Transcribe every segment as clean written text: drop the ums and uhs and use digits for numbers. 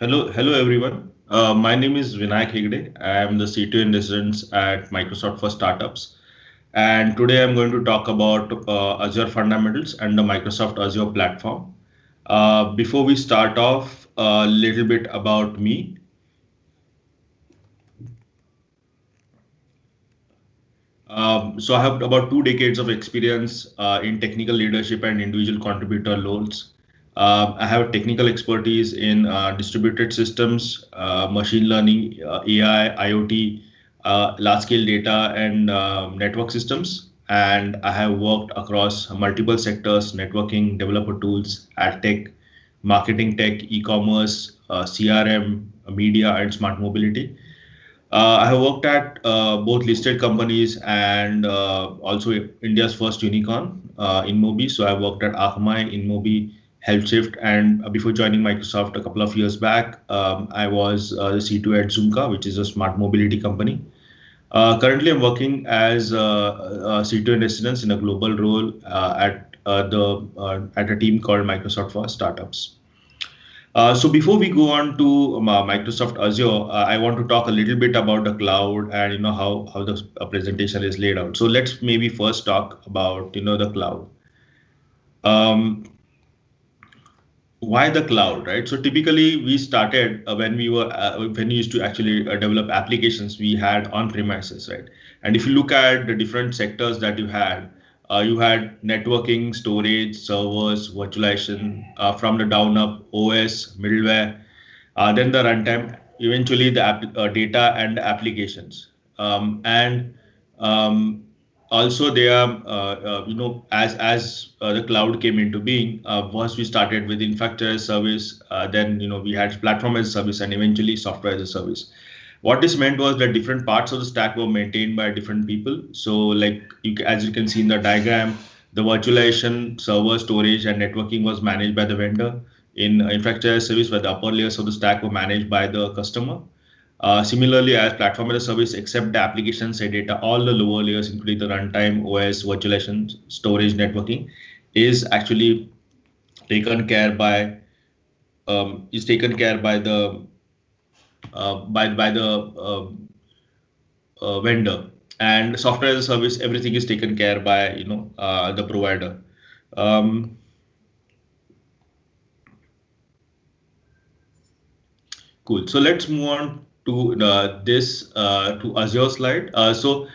Hello everyone. My name is Vinayak Hegde. I am the CTO in residence at Microsoft for Startups. And today I'm going to talk about Azure fundamentals and the Microsoft Azure platform. Before we start off, a little bit about me. So I have about 2 decades of experience in technical leadership and individual contributor roles. I have technical expertise in distributed systems, machine learning, AI, IoT, large-scale data, and network systems. And I have worked across multiple sectors: networking, developer tools, ad tech, marketing tech, e-commerce, CRM, media, and smart mobility. I have worked at both listed companies and also India's first unicorn, InMobi. So I worked at Akamai, InMobi, HelpShift, and before joining Microsoft a couple of years back, I was the C2 at Zoomka, which is a smart mobility company. Currently, I'm working as a C2 in residence in a global role at a team called Microsoft for Startups. So before we go on to Microsoft Azure, I want to talk a little bit about the cloud and how the presentation is laid out. So let's maybe first talk about the cloud. Um, why the cloud, right? So typically we started when we used to actually develop applications, we had on premises, right? And if you look at the different sectors that you had networking, storage, servers, virtualization, from the down up, OS, middleware, then the runtime, eventually the data and the applications. And um, Also they are as the cloud came into being, first we started with infrastructure as a service, then we had platform as a service, and eventually software as a service. What this meant was that different parts of the stack were maintained by different people. So like as you can see in the diagram, the virtualization, server, storage, and networking was managed by the vendor. In infrastructure as a service, where the upper layers of the stack were managed by the customer. Similarly, as platform as a service, except the application side data, all the lower layers, including the runtime, OS, virtualization, storage, networking, is actually taken care by the by the vendor. And software as a service, everything is taken care by the provider. Um, Cool. So let's move on to this to Azure slide. So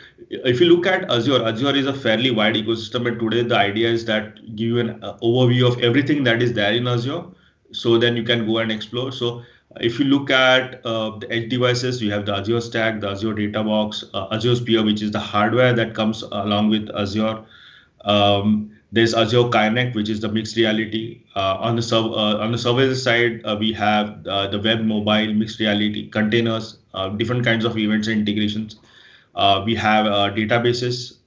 if you look at Azure, Azure is a fairly wide ecosystem, and today the idea is that give you an overview of everything that is there in Azure, so then you can go and explore. So if you look at the edge devices, you have the Azure Stack, the Azure Data Box, Azure Sphere, which is the hardware that comes along with Azure. There's Azure Kinect, which is the mixed reality. On the services side, we have the web, mobile, mixed reality, containers, different kinds of events and integrations. We have databases,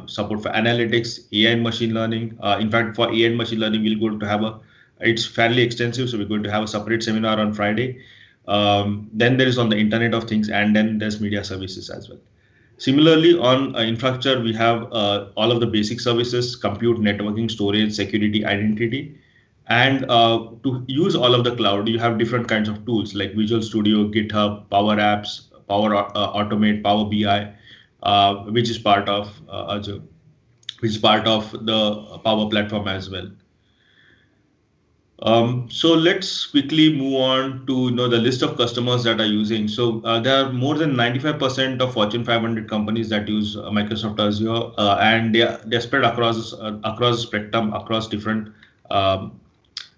support for analytics, AI and machine learning. In fact, for AI and machine learning, we're going to have it's fairly extensive, so we're going to have a separate seminar on Friday. Then there is on the Internet of Things, and then there's media services as well. Similarly, on infrastructure, we have all of the basic services: compute, networking, storage, security, identity. And to use all of the cloud, you have different kinds of tools like Visual Studio, GitHub, Power Apps, Power Automate, Power BI, which is part of Azure, which is part of the Power Platform as well. So let's quickly move on to the list of customers that are using. So there are more than 95% of Fortune 500 companies that use Microsoft Azure, and they're spread across the spectrum, um,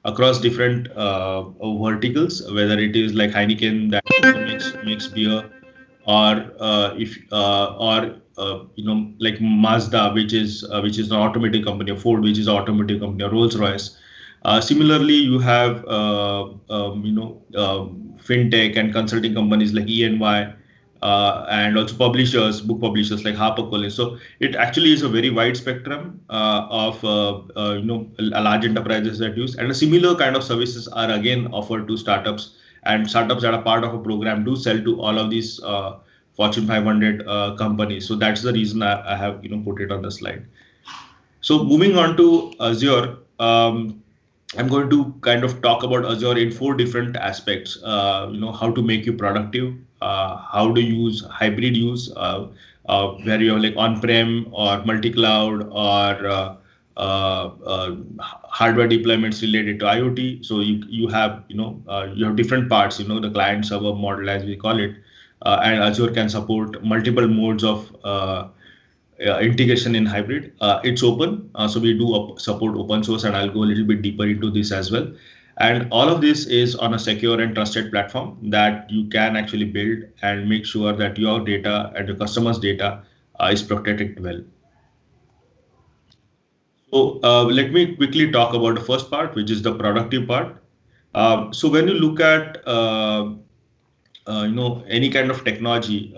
across different verticals. Whether it is like Heineken that makes beer, or if or like Mazda, which is an automotive company, or Ford, which is an automotive company, or Rolls Royce. Similarly, you have fintech and consulting companies like EY, and also publishers, book publishers like HarperCollins. So it actually is a very wide spectrum of large enterprises that use, and a similar kind of services are again offered to startups, and startups that are part of a program do sell to all of these Fortune 500 companies. So that's the reason I have put it on the slide. So moving on to Azure. I'm going to kind of talk about Azure in 4 different aspects. How to make you productive, how to use hybrid use, where you have like on-prem or multi-cloud or hardware deployments related to IoT. So you have you have different parts. The client server model as we call it, and Azure can support multiple modes of integration in hybrid. It's open, so we do support open source, and I'll go a little bit deeper into this as well. And all of this is on a secure and trusted platform that you can actually build and make sure that your data and your customers' data is protected well. So let me quickly talk about the first part, which is the productive part. So when you look at any kind of technology,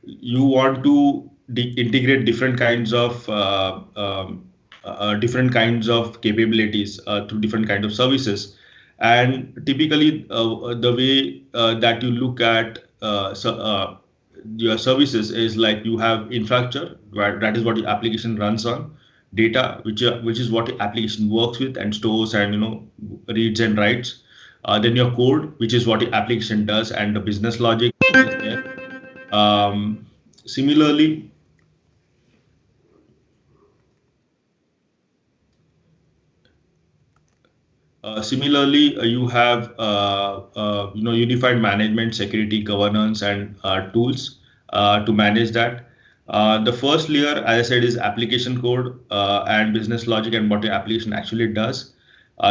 you want to integrate different kinds of capabilities to different kind of services. And typically the way that you look at your services is like you have infrastructure, right? That is what the application runs on. Data, which is what the application works with and stores and reads and writes. Then your code, which is what the application does, and the business logic is there. Similarly, you have unified management, security, governance, and tools to manage that. The first layer, as I said, is application code and business logic and what the application actually does.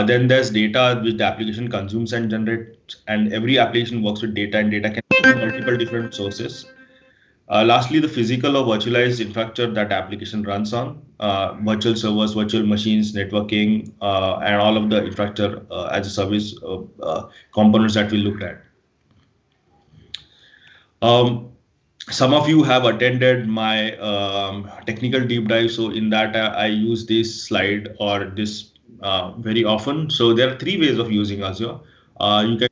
Then there's data which the application consumes and generates, and every application works with data, and data can come from multiple different sources. Lastly, the physical or virtualized infrastructure that application runs on, virtual servers, virtual machines, networking, and all of the infrastructure as a service components that we looked at. Some of you have attended my technical deep dive. So in that, I use this slide or this very often. So there are 3 ways of using Azure. You can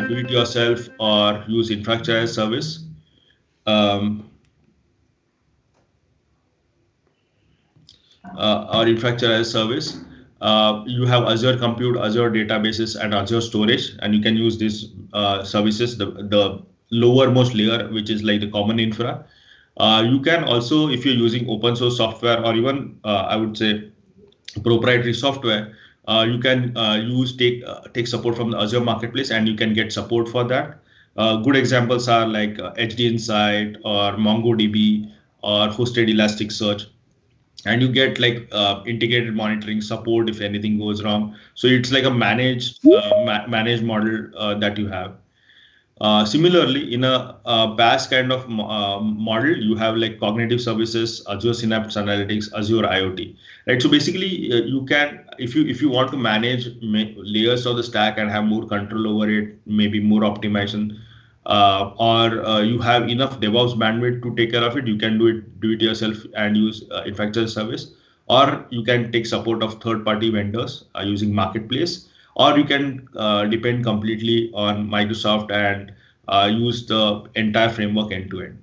do it yourself or use infrastructure as service. Or infrastructure as service. You have Azure Compute, Azure Databases, and Azure Storage, and you can use these services, the lowermost layer, which is like the common infra. You can also, if you're using open source software or even I would say proprietary software, you can take support from the Azure Marketplace, and you can get support for that. Good examples are like HD Insight or MongoDB or hosted Elasticsearch, and you get like integrated monitoring support if anything goes wrong. So it's like a managed model that you have. Similarly, in a PaaS kind of model, you have like cognitive services, Azure Synapse Analytics, Azure IoT, right? So basically, you can, if you want to manage layers of the stack and have more control over it, maybe more optimization, or you have enough DevOps bandwidth to take care of it, you can do it yourself and use infrastructure service, or you can take support of third-party vendors using Marketplace, or you can depend completely on Microsoft and use the entire framework end to end,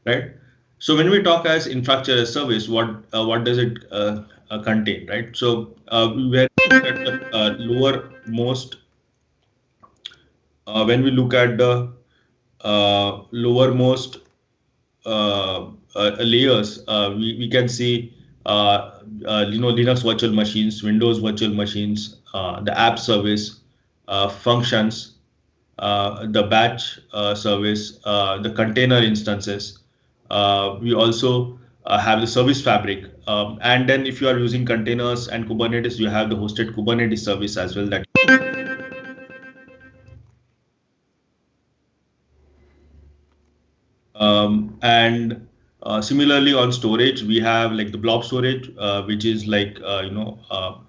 right? So when we talk as infrastructure as service, what does it contain, right? So we're at the lowermost. When we look at the lowermost layers, we can see Linux virtual machines, Windows virtual machines, the app service, functions, the batch service, the container instances. We also have the service fabric. And then if you are using containers and Kubernetes, you have the hosted Kubernetes service as well. And similarly on storage, we have like the blob storage, which is like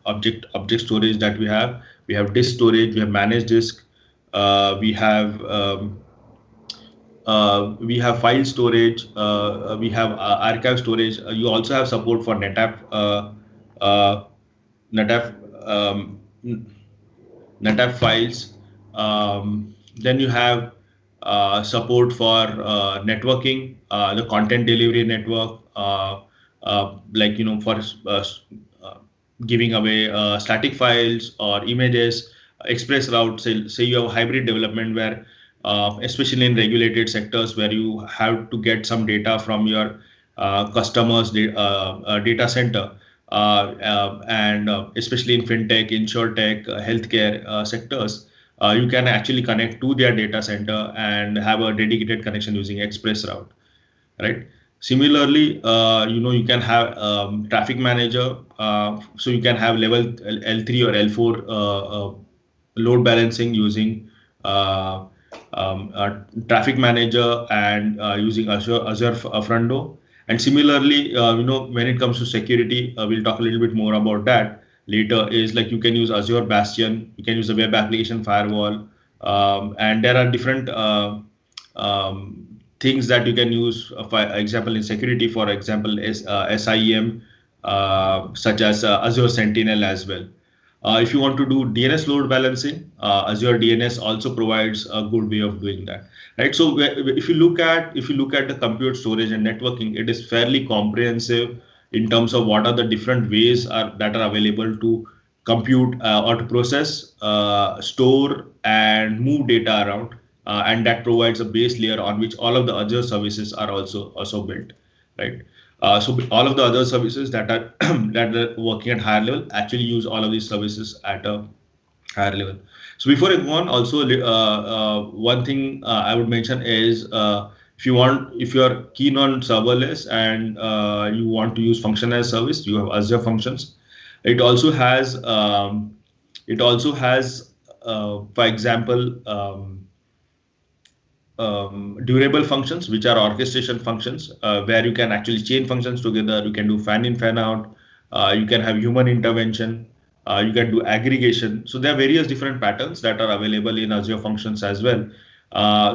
object storage that we have. We have disk storage, we have managed disk, we have file storage, we have archive storage. You also have support for NetApp files. Then you have support for networking, the content delivery network, like for giving away static files or images. Express route, say you have a hybrid development where, especially in regulated sectors where you have to get some data from your customers' data center, and especially in fintech, insurtech, healthcare sectors, you can actually connect to their data center and have a dedicated connection using express route, right? Similarly, you can have traffic manager. So you can have level L3 or L4 load balancing using uh, traffic manager and using Azure front door. And similarly, when it comes to security, we'll talk a little bit more about that later. Is like you can use Azure Bastion, you can use the web application firewall, and there are different things that you can use. For example, in security, for example, is SIEM, such as Azure Sentinel as well. If you want to do DNS load balancing, Azure DNS also provides a good way of doing that, right? So if you look at the compute, storage, and networking, it is fairly comprehensive in terms of what are the different ways that are available to compute or to process, store, and move data around, and that provides a base layer on which all of the other services are also built, right? So all of the other services that are that are working at higher level actually use all of these services at a higher level. So before I go on, also one thing I would mention is, if you are keen on serverless and you want to use function as service, you have Azure Functions. It also has for example, durable functions, which are orchestration functions, where you can actually chain functions together. You can do fan in, fan out. You can have human intervention. You can do aggregation. So there are various different patterns that are available in Azure Functions as well.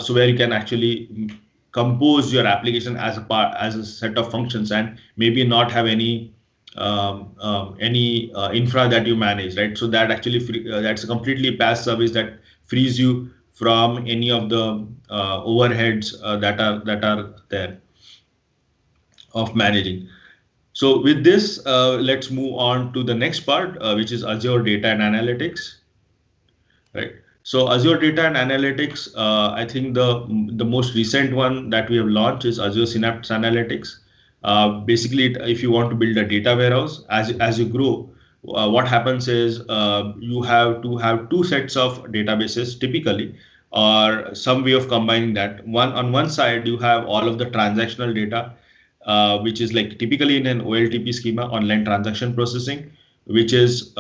So where you can actually compose your application as a set of functions, and maybe not have any infra that you manage, right? So that actually that's a completely PaaS service that frees you from any of the overheads that are there of managing. So with this, let's move on to the next part, which is Azure Data and Analytics, right? So Azure Data and Analytics, I think the most recent one that we have launched is Azure Synapse Analytics. Basically, if you want to build a data warehouse, as you grow, what happens is you have to have two sets of databases typically, or some way of combining that. On one side, you have all of the transactional data, which is like typically in an OLTP schema, online transaction processing, which is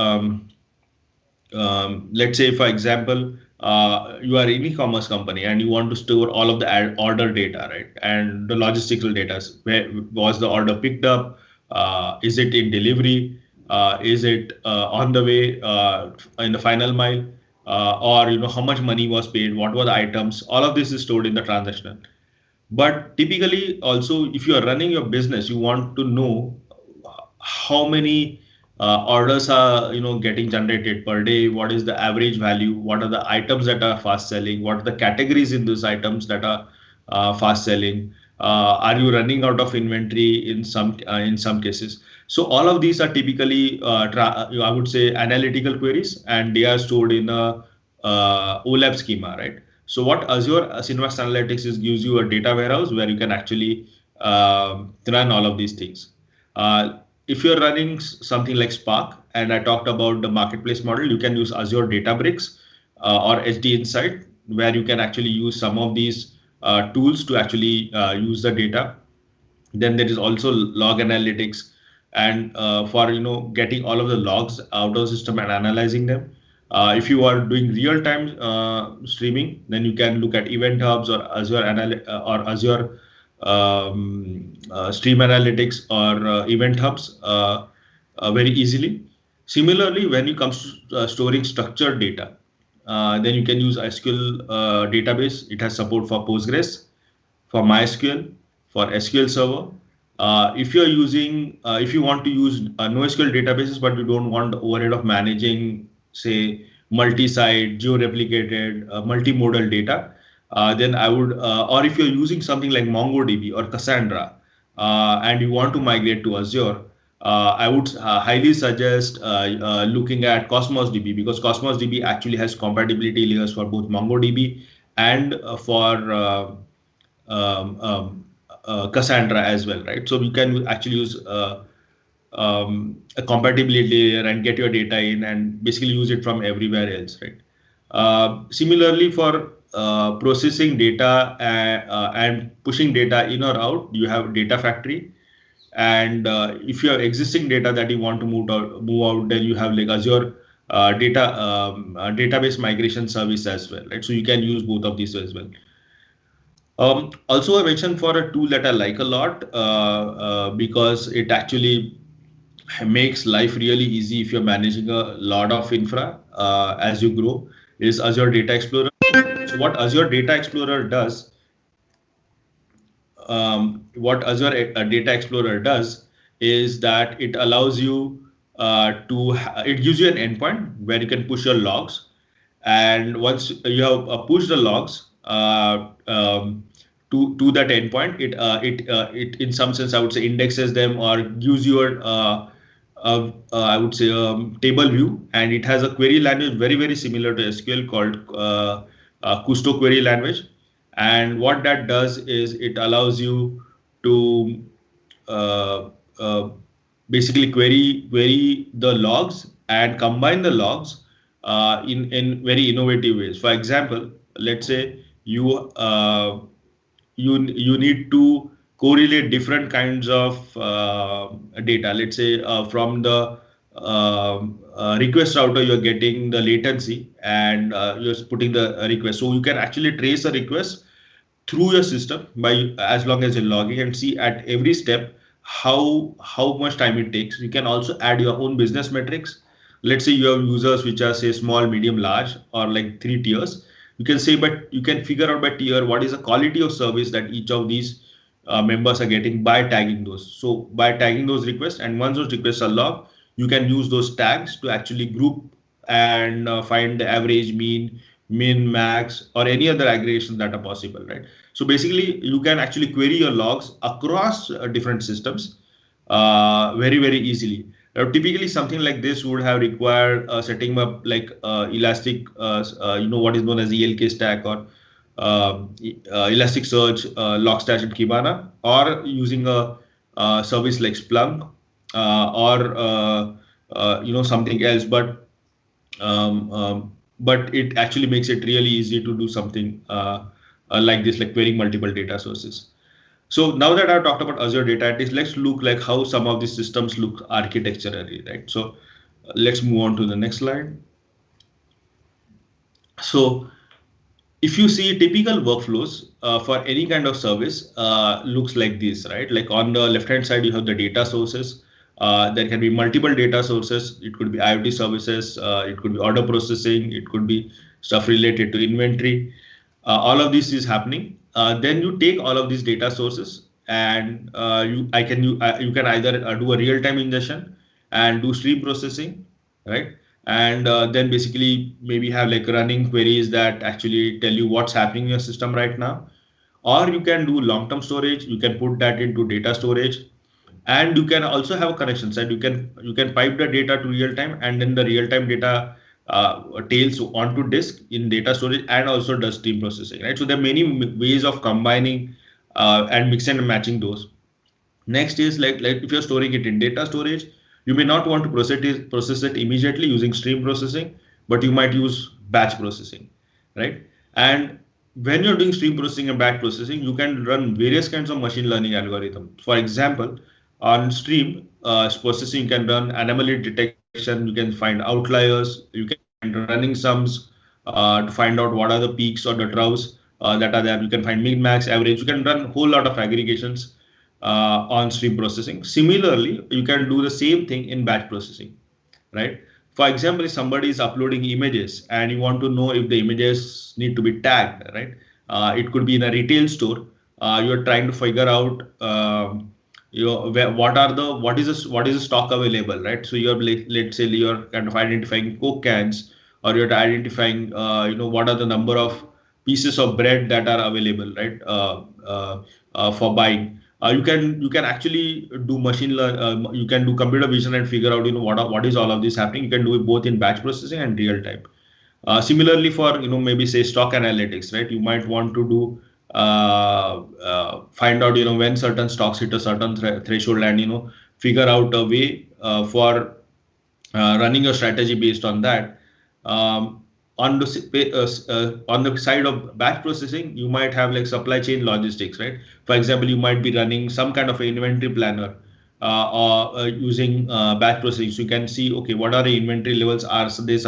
let's say, for example, you are an e-commerce company and you want to store all of the order data, right? And the logistical data. Where was the order picked up? Is it in delivery? Is it on the way in the final mile? Or how much money was paid? What were the items? All of this is stored in the transactional. But typically, also, if you are running your business, you want to know how many orders are getting generated per day. What is the average value? What are the items that are fast selling? What are the categories in those items that are fast selling? Are you running out of inventory in some cases? So all of these are typically I would say analytical queries, and they are stored in a OLAP schema, right? So what Azure Synapse Analytics gives you a data warehouse where you can actually run all of these things. If you're running something like Spark, and I talked about the marketplace model, you can use Azure Databricks or HD Insight, where you can actually use some of these tools to actually use the data. Then there is also log analytics, and for getting all of the logs out of the system and analyzing them. If you are doing real-time streaming, then you can look at Event Hubs or Azure Stream Analytics or Event Hubs very easily. Similarly, when it comes to storing structured data, then you can use SQL database. It has support for Postgres, for MySQL, for SQL Server. If you want to use NoSQL databases, but you don't want the overhead of managing, say, multi-site, geo-replicated, multimodal data, then I would, or if you're using something like MongoDB or Cassandra, and you want to migrate to Azure, I would highly suggest looking at Cosmos DB, because Cosmos DB actually has compatibility layers for both MongoDB and for Cassandra as well, right? So you can actually use a compatibility layer and get your data in and basically use it from everywhere else, right? Similarly, for processing data and pushing data in or out, you have Data Factory. And if you have existing data that you want to move out, then you have like Azure database migration service as well, right? So you can use both of these as well. Also, I mentioned for a tool that I like a lot because it actually makes life really easy if you're managing a lot of infra as you grow, is Azure Data Explorer. So what Azure Data Explorer does, Data Explorer does is that it allows you it gives you an endpoint where you can push your logs. And once you have pushed the logs to that endpoint, it in some sense, I would say, indexes them or gives you I would say table view, and it has a query language very similar to SQL called Custo query language. And what that does is it allows you to uh, uh, basically query the logs and combine the logs in very innovative ways. For example, let's say you need to correlate different kinds of data. Let's say from the request router, you're getting the latency and you're putting the request. So you can actually trace a request through your system by as long as you're logging and see at every step how much time it takes. You can also add your own business metrics. Let's say you have users which are, say, small, medium, large, or like 3 tiers. You can say, but you can figure out by tier what is the quality of service that each of these members are getting by tagging those. So by tagging those requests, and once those requests are logged, you can use those tags to actually group and find the average, min, max, or any other aggregations that are possible, right? So basically, you can actually query your logs across different systems very easily. Typically, something like this would have required setting up like Elastic, what is known as ELK stack, or Elasticsearch, Logstash, and Kibana, or using a service like Splunk or something else. But it actually makes it really easy to do something like this, like querying multiple data sources. So now that I've talked about Azure Data, let's look like how some of these systems look architecturally, right? So let's move on to the next slide. So if you see typical workflows for any kind of service looks like this, right? Like on the left-hand side, you have the data sources. There can be multiple data sources. It could be IoT services. It could be order processing. It could be stuff related to inventory. All of this is happening. Then you take all of these data sources and you can either do a real-time ingestion and do stream processing, right? And then basically maybe have like running queries that actually tell you what's happening in your system right now. Or you can do long-term storage. You can put that into data storage, and you can also have a connection side. You can pipe the data to real time, and then the real time data tails onto disk in data storage and also does stream processing, right? So there are many ways of combining and mixing and matching those. Next is like if you're storing it in data storage, you may not want to process it immediately using stream processing, but you might use batch processing, right? And when you're doing stream processing and batch processing, you can run various kinds of machine learning algorithms. For example, on stream processing, you can run anomaly detection, you can find outliers, you can find running sums to find out what are the peaks or the troughs that are there. You can find min, max, average. You can run a whole lot of aggregations on stream processing. Similarly, you can do the same thing in batch processing, right? For example, if somebody is uploading images and you want to know if the images need to be tagged, right? It could be in a retail store. You're trying to figure out, what is the stock available, right? So you're let's say you're kind of identifying Coke cans, or you're identifying, what are the number of pieces of bread that are available, right? For buying. You can actually do machine learn. You can do computer vision and figure out what is all of this happening. You can do it both in batch processing and real time. Similarly, for maybe say stock analytics, right? You might want to do find out when certain stocks hit a certain threshold, and figure out a way for running your strategy based on that. On the side of batch processing, you might have like supply chain logistics, right? For example, you might be running some kind of inventory planner or using batch processing. So you can see, okay, what are the inventory levels? Are they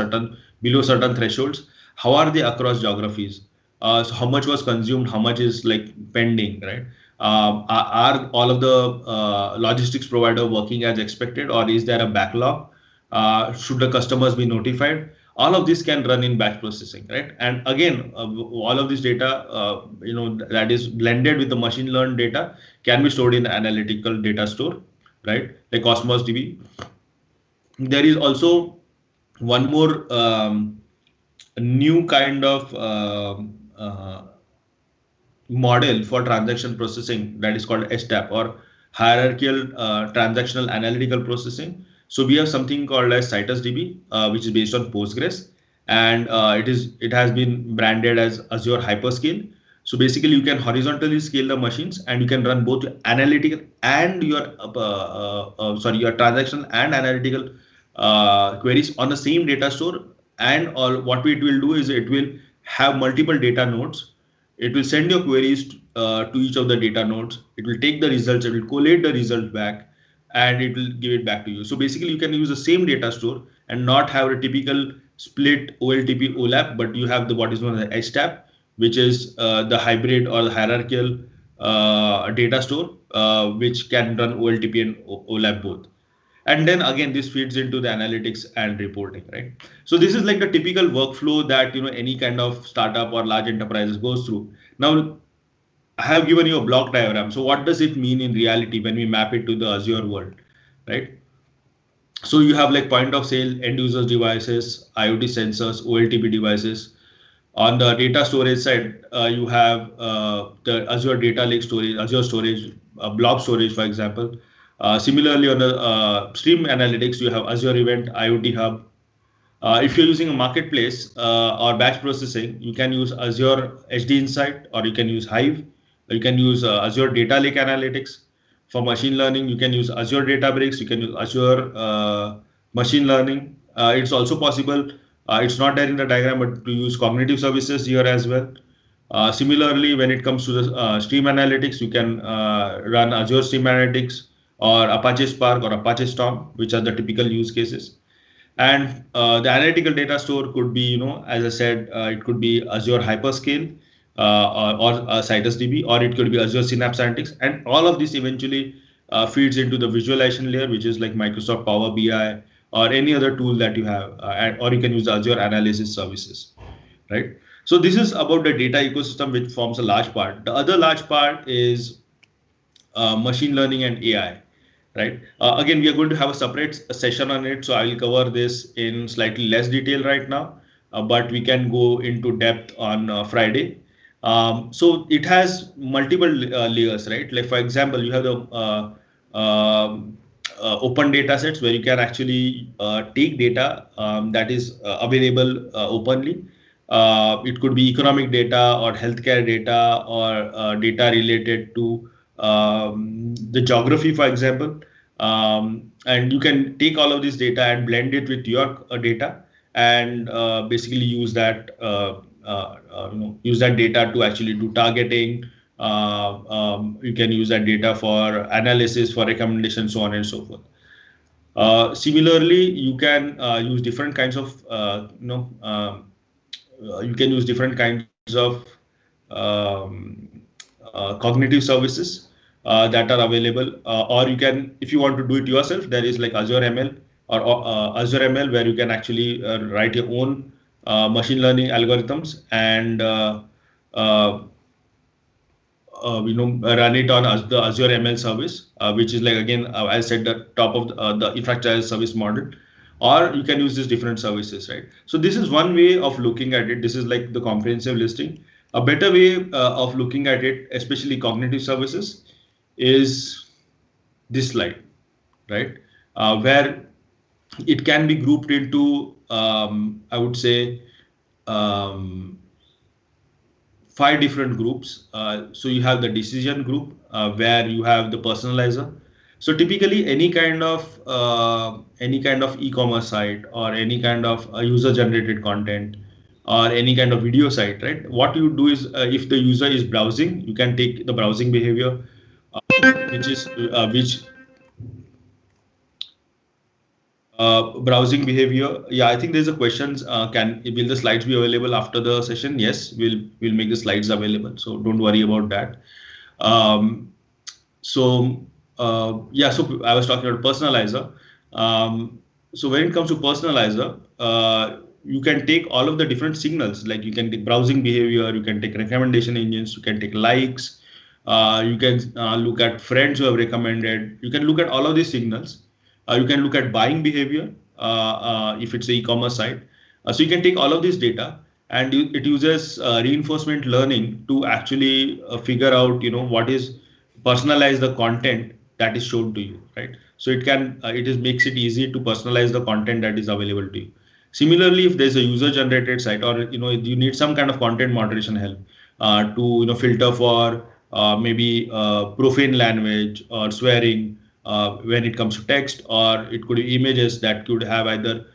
below certain thresholds? How are they across geographies? So how much was consumed? How much is like pending, right? Are all of the logistics provider working as expected, or is there a backlog? Should the customers be notified? All of this can run in batch processing, right? And again, all of this data, that is blended with the machine learned data, can be stored in the analytical data store, right? Like Cosmos DB. There is also one more new kind of model for transaction processing that is called HTAP, or hierarchical transactional analytical processing. So we have something called as CitusDB, which is based on Postgres, and it has been branded as Azure Hyperscale. So basically, you can horizontally scale the machines, and you can run both analytical and your transactional and analytical queries on the same data store. And what it will do is it will have multiple data nodes. It will send your queries to each of the data nodes. It will take the results. It will collate the result back, and it will give it back to you. So basically, you can use the same data store and not have a typical split OLTP OLAP, but you have what is known as HTAP, which is the hybrid or the hierarchical data store, which can run OLTP and OLAP both. And then again, this feeds into the analytics and reporting, right? So this is like the typical workflow that any kind of startup or large enterprises goes through. Now, I have given you a block diagram. So what does it mean in reality when we map it to the Azure world, right? So you have like point of sale, end users devices, IoT sensors, OLTP devices. On the data storage side, you have the Azure Data Lake storage, Azure Storage, Blob Storage, for example. Similarly, on the stream analytics, you have Azure Event, IoT Hub. If you're using a marketplace or batch processing, you can use Azure HD Insight, or you can use Hive. You can use Azure Data Lake Analytics. For machine learning, you can use Azure Databricks. You can use Azure Machine Learning. It's also possible. It's not there in the diagram, but to use cognitive services here as well. Similarly, when it comes to the stream analytics, you can run Azure Stream Analytics or Apache Spark or Apache Storm, which are the typical use cases. And the analytical data store could be, as I said, it could be Azure Hyperscale or CitusDB, or it could be Azure Synapse Analytics. And all of this eventually feeds into the visualization layer, which is like Microsoft Power BI or any other tool that you have, or you can use Azure Analysis Services, right? So this is about the data ecosystem, which forms a large part. The other large part is machine learning and AI. Right. Again, we are going to have a separate session on it, so I will cover this in slightly less detail right now, but we can go into depth on Friday. So it has multiple layers, right? Like for example, you have the open data sets where you can actually take data that is available openly. It could be economic data or healthcare data or data related to the geography, for example, and you can take all of this data and blend it with your data, and basically use that data to actually do targeting. You can use that data for analysis, for recommendations, so on and so forth. Similarly, you can use different kinds of cognitive services that are available, or you can, if you want to do it yourself, there is like Azure ML or Azure ML, where you can actually write your own machine learning algorithms and run it on the Azure ML service, which is like, again, I said, the top of the infrastructure as service model. Or you can use these different services, right? So this is one way of looking at it. This is like the comprehensive listing. A better way of looking at it, especially cognitive services, is this slide, right? Where it can be grouped into, I would say, um, 5 different groups. So you have the decision group where you have the personalizer. So typically any kind of e-commerce site or any kind of user generated content or any kind of video site, right? What you do is if the user is browsing, you can take the browsing behavior, which browsing behavior. Yeah, I think there's a questions. Will the slides be available after the session? Yes, we'll make the slides available. So don't worry about that. Um, yeah, so I was talking about personalizer. So when it comes to personalizer, you can take all of the different signals, like you can take browsing behavior, you can take recommendation engines, you can take likes, you can look at friends who have recommended, you can look at all of these signals. You can look at buying behavior if it's an e-commerce site. So you can take all of this data, and it uses reinforcement learning to actually figure out, what is personalize the content that is shown to you, right? So it is makes it easy to personalize the content that is available to you. Similarly, if there's a user generated site, or you need some kind of content moderation help to filter for maybe profane language or swearing when it comes to text, or it could be images that could have either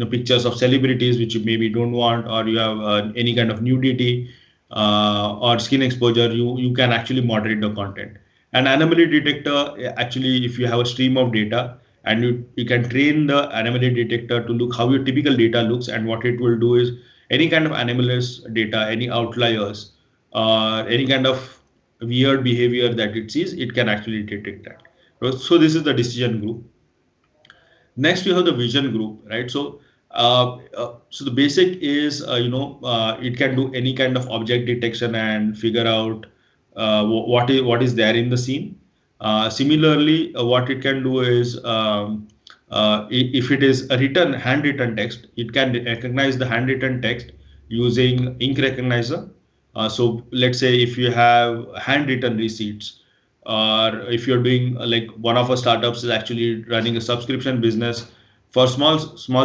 pictures of celebrities which you maybe don't want, or you have any kind of nudity or skin exposure. You can actually moderate the content. An anomaly detector, actually, if you have a stream of data, and you can train the anomaly detector to look how your typical data looks, and what it will do is any kind of anomalous data, any outliers, any kind of weird behavior that it sees, it can actually detect that. So this is the decision group. Next, you have the vision group, right? So the basic is, it can do any kind of object detection and figure out what is there in the scene. Similarly, what it can do is, if it is a handwritten text, it can recognize the handwritten text using ink recognizer. So let's say if you have handwritten receipts, or if you're doing like one of our startups is actually running a subscription business for small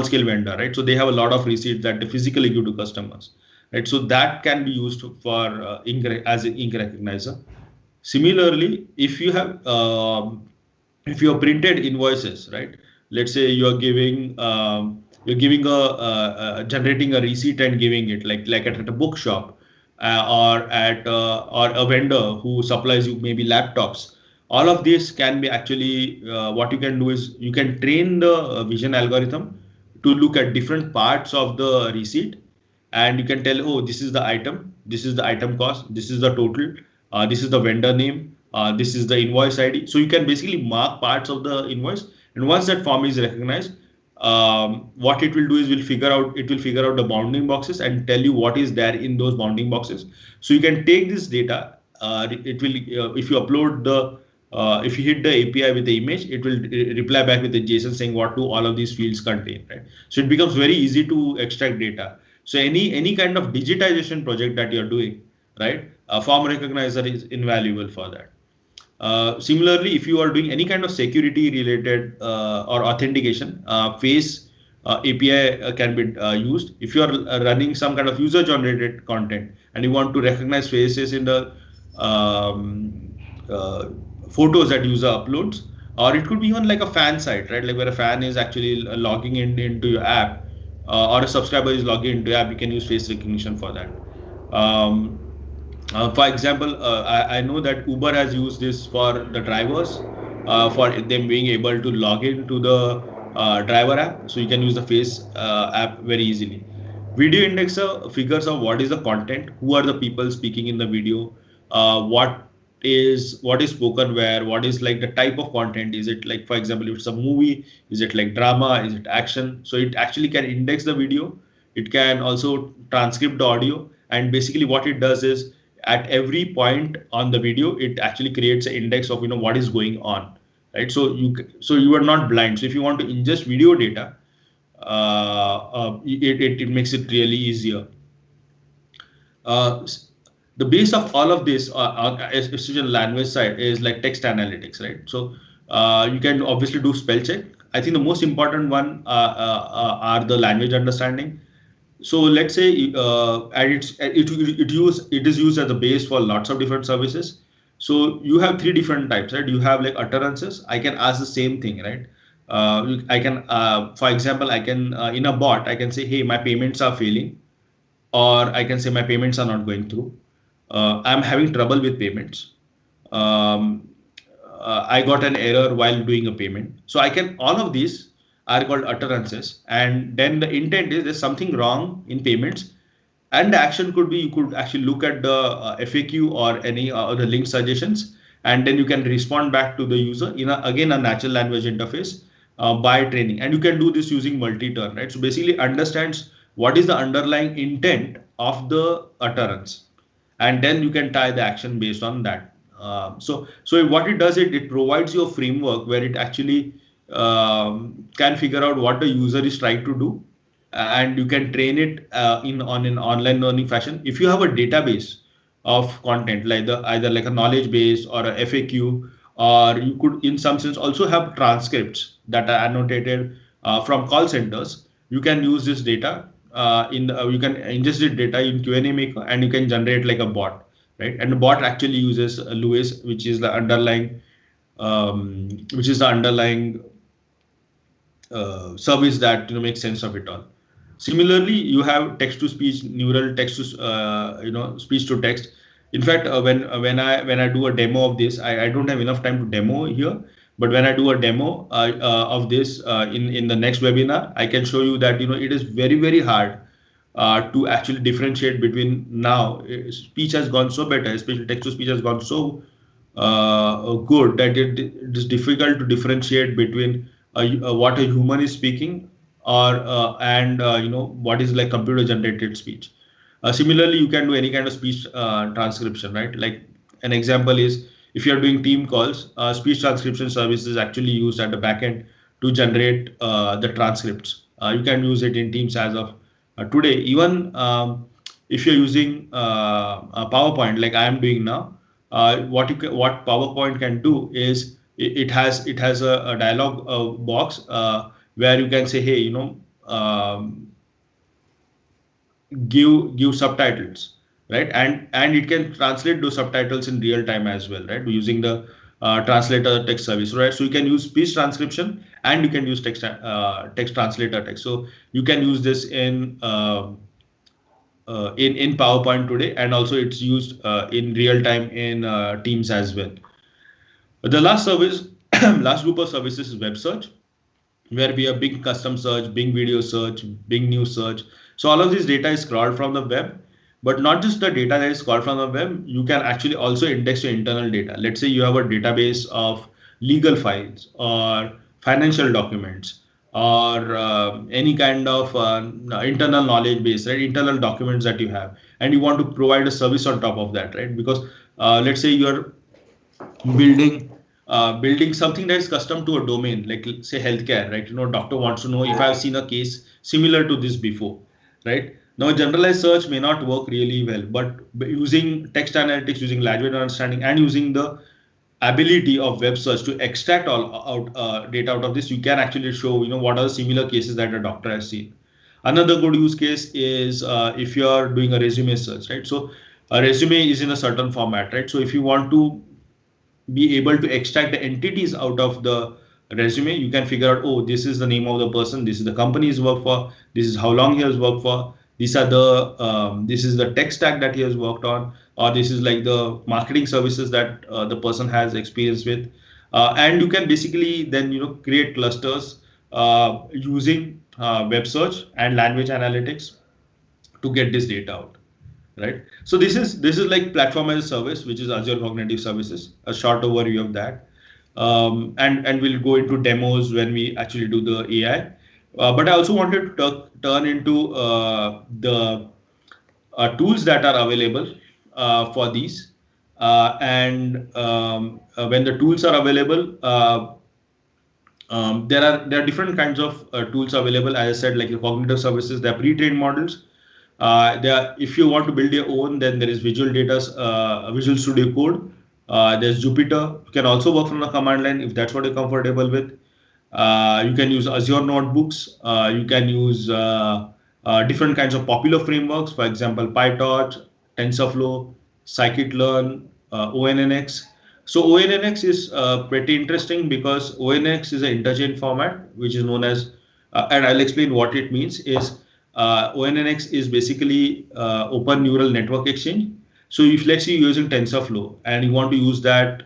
scale vendor, right? So they have a lot of receipts that they physically give to customers, right? So that can be used for as an ink recognizer. Similarly, if you have printed invoices, right? Let's say you're giving generating a receipt and giving it, like at a bookshop, or a vendor who supplies you maybe laptops. All of this can be actually, what you can do is you can train the vision algorithm to look at different parts of the receipt, and you can tell, oh, this is the item, this is the item cost, this is the total, this is the vendor name, this is the invoice ID. So you can basically mark parts of the invoice, and once that form is recognized, what it will do is it will figure out the bounding boxes and tell you what is there in those bounding boxes. So you can take this data. It will if you upload the if you hit the API with the image, it will reply back with a JSON saying what do all of these fields contain, right? So it becomes very easy to extract data. So any kind of digitization project that you're doing, right? A form recognizer is invaluable for that. Similarly, if you are doing any kind of security related or authentication, face API can be used. If you are running some kind of user generated content and you want to recognize faces in the photos that user uploads, or it could be even like a fan site, right? Like where a fan is actually logging into your app, or a subscriber is logging into your app, you can use face recognition for that. For example, I know that Uber has used this for the drivers, for them being able to log into the driver app. So you can use the face app very easily. Video indexer figures out what is the content, who are the people speaking in the video, what is spoken where, what is like the type of content. Is it like, for example, if it's a movie, is it like drama, is it action? So it actually can index the video. It can also transcript the audio, and basically what it does is at every point on the video, it actually creates an index of what is going on, right? So you are not blind. So if you want to ingest video data, it makes it really easier. the base of all of this, especially on language side, is like text analytics, right? So you can obviously do spell check. I think the most important one are the language understanding. So let's say, and it is used as a base for lots of different services. So you have three different types, right? You have like utterances. I can ask the same thing, right? I can, for example, I can in a bot, I can say, hey, my payments are failing, or I can say my payments are not going through. I'm having trouble with payments. Um, I got an error while doing a payment. So I can, all of these are called utterances. And then the intent is there's something wrong in payments. And the action could be, you could actually look at the FAQ or any other link suggestions, and then you can respond back to the user in again a natural language interface by training. And you can do this using multi-turn, right? So basically understands what is the underlying intent of the utterance, and then you can tie the action based on that. So what it does, it provides you a framework where it actually can figure out what the user is trying to do, and you can train it on an online learning fashion. If you have a database of content, like either like a knowledge base or a FAQ, or you could in some sense also have transcripts that are annotated from call centers, you can use this data you can ingest this data in Q&A maker, and you can generate like a bot, right? And the bot actually uses LUIS, which is the underlying service that makes sense of it all. Similarly, you have text to speech, neural text to speech to text. In fact, when I do a demo of this, I don't have enough time to demo here, but when I do a demo of this in the next webinar, I can show you that it is very hard to actually differentiate between now. Speech has gone so better, especially text to speech has gone so good that it is difficult to differentiate between what a human is speaking and what is like computer generated speech. Similarly, you can do any kind of speech transcription, right? Like an example is, if you're doing team calls, speech transcription service is actually used at the backend to generate the transcripts. You can use it in Teams as of today. Even if you're using a PowerPoint, like I am doing now, what PowerPoint can do is it has a dialog box where you can say, hey, give subtitles, right? And it can translate those subtitles in real time as well, right? Using the translator text service, right? So you can use speech transcription and you can use text translator text. So you can use this in PowerPoint today, and also it's used in real time in Teams as well. But the last group of services is web search, where we have Bing custom search, Bing video search, Bing news search. So all of this data is crawled from the web, but not just the data that is crawled from the web. You can actually also index your internal data. Let's say you have a database of legal files or financial documents or any kind of internal knowledge base, right? Internal documents that you have, and you want to provide a service on top of that, right? Because let's say you're building something that is custom to a domain, like say healthcare, right? Doctor wants to know if I've seen a case similar to this before, right? Now, generalized search may not work really well, but using text analytics, using language understanding, and using the ability of web search to extract data out of this, you can actually show, what are the similar cases that a doctor has seen. Another good use case is if you are doing a resume search, right? So a resume is in a certain format, right? So if you want to be able to extract the entities out of the resume, you can figure out, oh, this is the name of the person, this is the company he's worked for, this is how long he has worked for, these are this is the tech stack that he has worked on, or this is like the marketing services that the person has experience with, and you can basically then create clusters using web search and language analytics to get this data out. Right. So this is like platform as a service, which is Azure Cognitive Services, a short overview of that. And we'll go into demos when we actually do the AI. But I also wanted to turn into the tools that are available for these. When the tools are available, there are different kinds of tools available. As I said, like the cognitive services, they're pre-trained models. If you want to build your own, then there is Visual Studio Code. There's Jupyter. You can also work from the command line if that's what you're comfortable with. You can use Azure Notebooks. You can use different kinds of popular frameworks, for example, PyTorch, TensorFlow, Scikit-learn, ONNX. So ONNX is pretty interesting because ONNX is an interchain format, which is known as, and I'll explain what it means, is ONNX is basically Open Neural Network Exchange. So if let's say you're using TensorFlow and you want to use that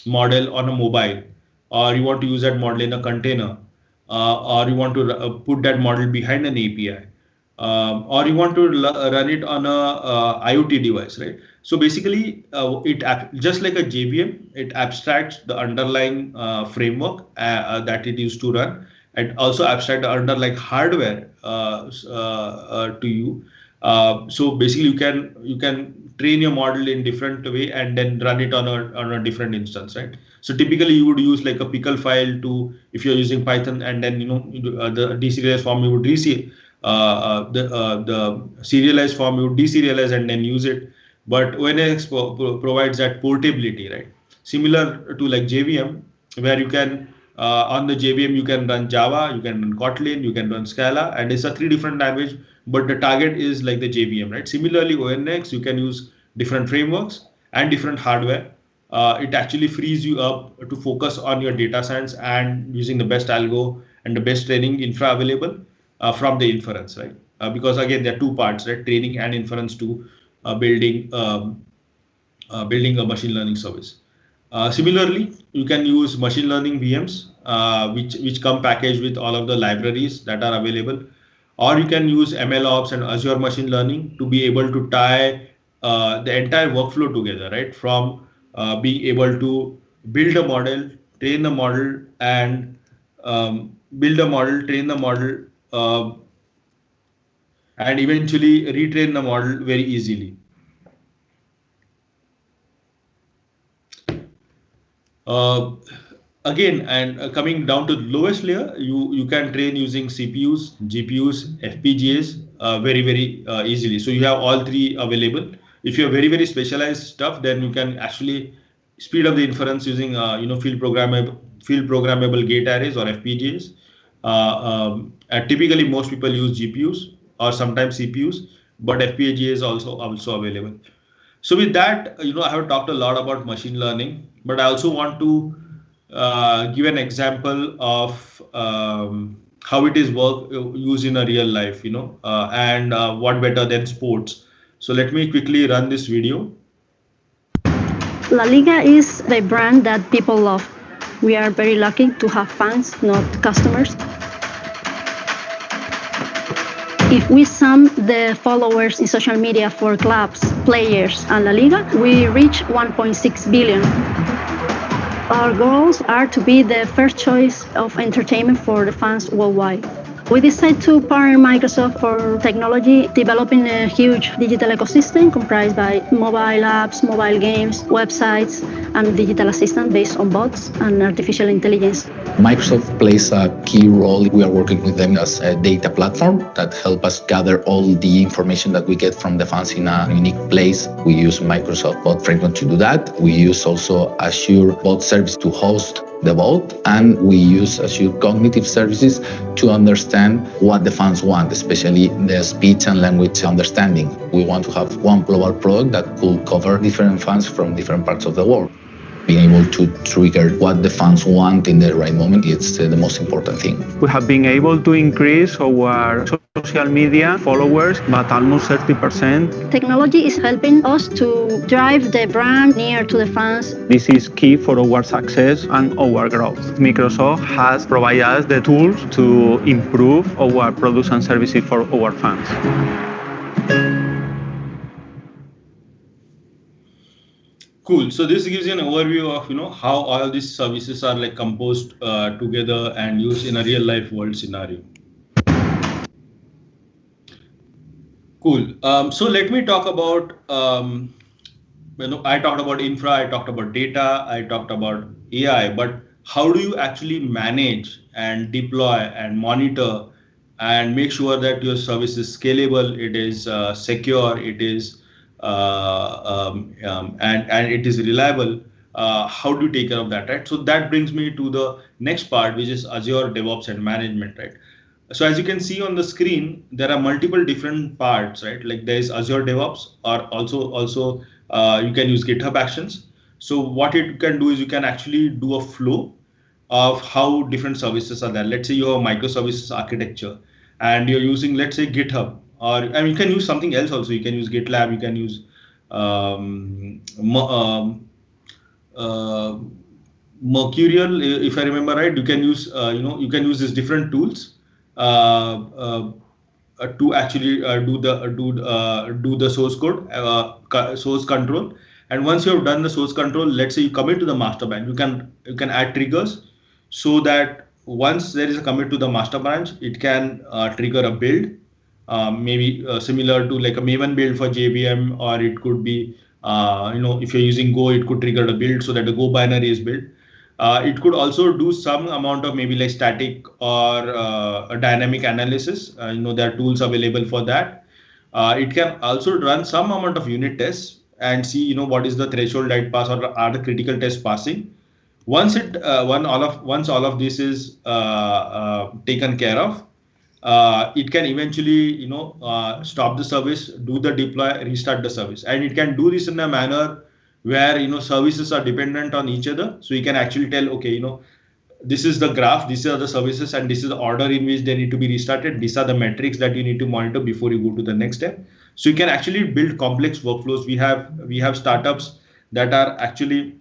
model on a mobile, or you want to use that model in a container, or you want to put that model behind an API, or you want to run it on a IoT device, right? So basically, just like a JVM, it abstracts the underlying framework that it used to run, and also abstract the underlying hardware to you. So basically, you can train your model in different way and then run it on a different instance, right? So typically you would use like a pickle file to, if you're using Python, and then the deserialized form you would the serialized form you would deserialize and then use it. But ONNX provides that portability, right? Similar to like JVM, where you can on the JVM you can run Java, you can run Kotlin, you can run Scala, and it's a 3 different language, but the target is like the JVM, right? Similarly, ONNX, you can use different frameworks and different hardware. It actually frees you up to focus on your data science and using the best algo and the best training infra available from the inference, right? Because again, there are two parts, right? Training and inference to building a machine learning service. Similarly, you can use machine learning VMs, which come packaged with all of the libraries that are available, or you can use MLOps and Azure Machine Learning to be able to tie the entire workflow together, right? From being able to build a model, train the model, and build a model, train the model, and eventually retrain the model very easily. Again, and coming down to the lowest layer, you can train using CPUs, GPUs, FPGAs very easily. So you have all three available. If you have very specialized stuff, then you can actually speed up the inference using field programmable gate arrays or FPGAs. Typically, most people use GPUs or sometimes CPUs, but FPGA is also available. So with that, I have talked a lot about machine learning, but I also want to give an example of how it is used in a real life, and what better than sports. So let me quickly run this video. La Liga is the brand that people love. We are very lucky to have fans, not customers. If we sum the followers in social media for clubs, players, and La Liga, we reach 1.6 billion. Our goals are to be the first choice of entertainment for the fans worldwide. We decided to partner Microsoft for technology, developing a huge digital ecosystem comprised by mobile apps, mobile games, websites, and digital assistant based on bots and artificial intelligence. Microsoft plays a key role. We are working with them as a data platform that help us gather all the information that we get from the fans in a unique place. We use Microsoft Bot Framework to do that. We use also Azure Bot Service to host the bot, and we use Azure Cognitive Services to understand what the fans want, especially the speech and language understanding. We want to have one global product that could cover different fans from different parts of the world. Being able to trigger what the fans want in the right moment is the most important thing. We have been able to increase our social media followers by almost 30%. Technology is helping us to drive the brand near to the fans. This is key for our success and our growth. Microsoft has provided us the tools to improve our products and services for our fans. Cool. So this gives you an overview of how all these services are like composed together and used in a real life world scenario. Cool. So let me talk about I talked about infra, I talked about data, I talked about AI, but how do you actually manage and deploy and monitor and make sure that your service is scalable, it is secure, it is and it is reliable. How do you take care of that, right? So that brings me to the next part, which is Azure DevOps and management, right? So as you can see on the screen, there are multiple different parts, right? Like there is Azure DevOps, or also you can use GitHub Actions. So what it can do is you can actually do a flow of how different services are there. Let's say you have a microservices architecture and you're using, let's say, GitHub, or and you can use something else also. You can use GitLab, you can use Mercurial, if I remember right. You can use you can use these different tools to actually do the source code, source control. And once you have done the source control, let's say you commit to the master branch, you can add triggers so that once there is a commit to the master branch, it can trigger a build, maybe similar to like a Maven build for JVM, or it could be if you're using Go, it could trigger a build so that the Go binary is built. It could also do some amount of maybe like static or a dynamic analysis. There are tools available for that. It can also run some amount of unit tests and see what is the threshold right pass, or are the critical tests passing. Once all of this is taken care of, it can eventually stop the service, do the deploy, restart the service, and it can do this in a manner where services are dependent on each other. So you can actually tell, okay, this is the graph, these are the services, and this is the order in which they need to be restarted. These are the metrics that you need to monitor before you go to the next step. So you can actually build complex workflows. We have startups that are actually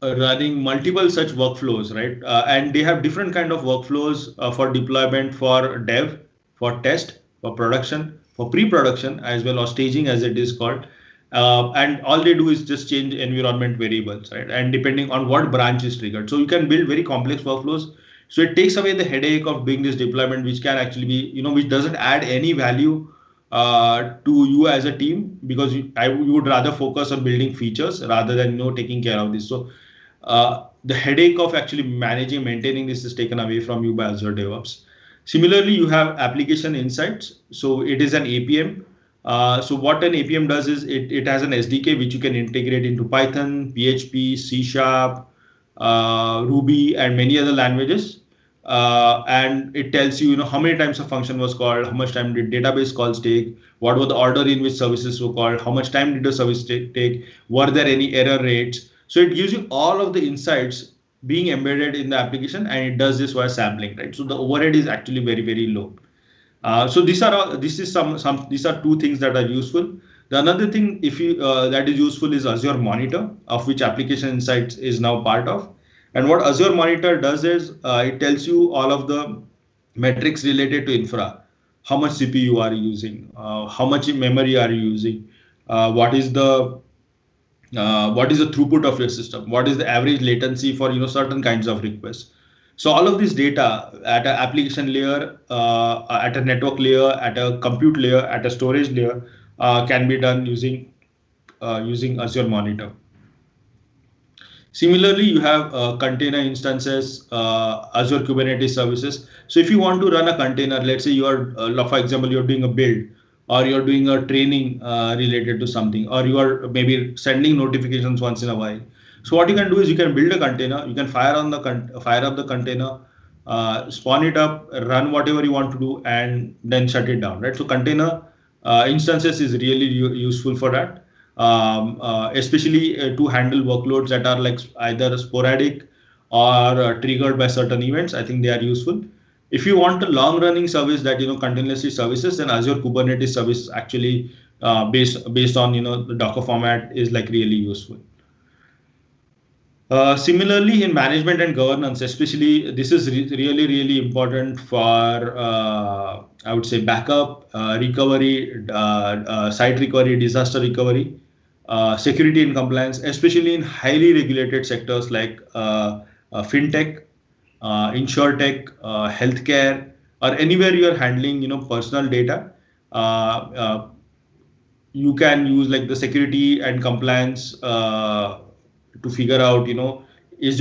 running multiple such workflows, right? And they have different kind of workflows for deployment, for dev, for test, for production, for pre-production as well, or staging as it is called. And all they do is just change environment variables, right? And depending on what branch is triggered. So you can build very complex workflows. So it takes away the headache of doing this deployment, which can actually be, which doesn't add any value to you as a team, because you would rather focus on building features rather than taking care of this. So the headache of actually managing, maintaining this is taken away from you by Azure DevOps. Similarly, you have application insights. So it is an APM. So what an APM does is it has an SDK which you can integrate into Python, PHP, C#, Ruby, and many other languages. And it tells you, how many times a function was called, how much time did database calls take, what were the order in which services were called, how much time did the service take, were there any error rates. So it gives you all of the insights being embedded in the application, and it does this via sampling, right? So the overhead is actually very, very low. So these are two things that are useful. The another thing that is useful is Azure Monitor, of which Application Insights is now part of. And what Azure Monitor does is it tells you all of the metrics related to infra. How much CPU are you using? How much memory are you using? What is the throughput of your system? What is the average latency for certain kinds of requests? So all of this data at an application layer, at a network layer, at a compute layer, at a storage layer can be done using Azure Monitor. Similarly, you have container instances, Azure Kubernetes services. So if you want to run a container, let's say you are, for example, you're doing a build, or you're doing a training related to something, or you are maybe sending notifications once in a while. So what you can do is you can build a container, you can fire up the container, spawn it up, run whatever you want to do, and then shut it down, right? So container instances is really useful for that. Especially to handle workloads that are like either sporadic or triggered by certain events. I think they are useful. If you want a long-running service that continuously services, then Azure Kubernetes service actually based on the Docker format is like really useful. Similarly, in management and governance, especially this is really important for I would say backup, recovery, site recovery, disaster recovery. Security and compliance, especially in highly regulated sectors like fintech, insurtech, healthcare, or anywhere you are handling, personal data. You can use like the security and compliance to figure out, is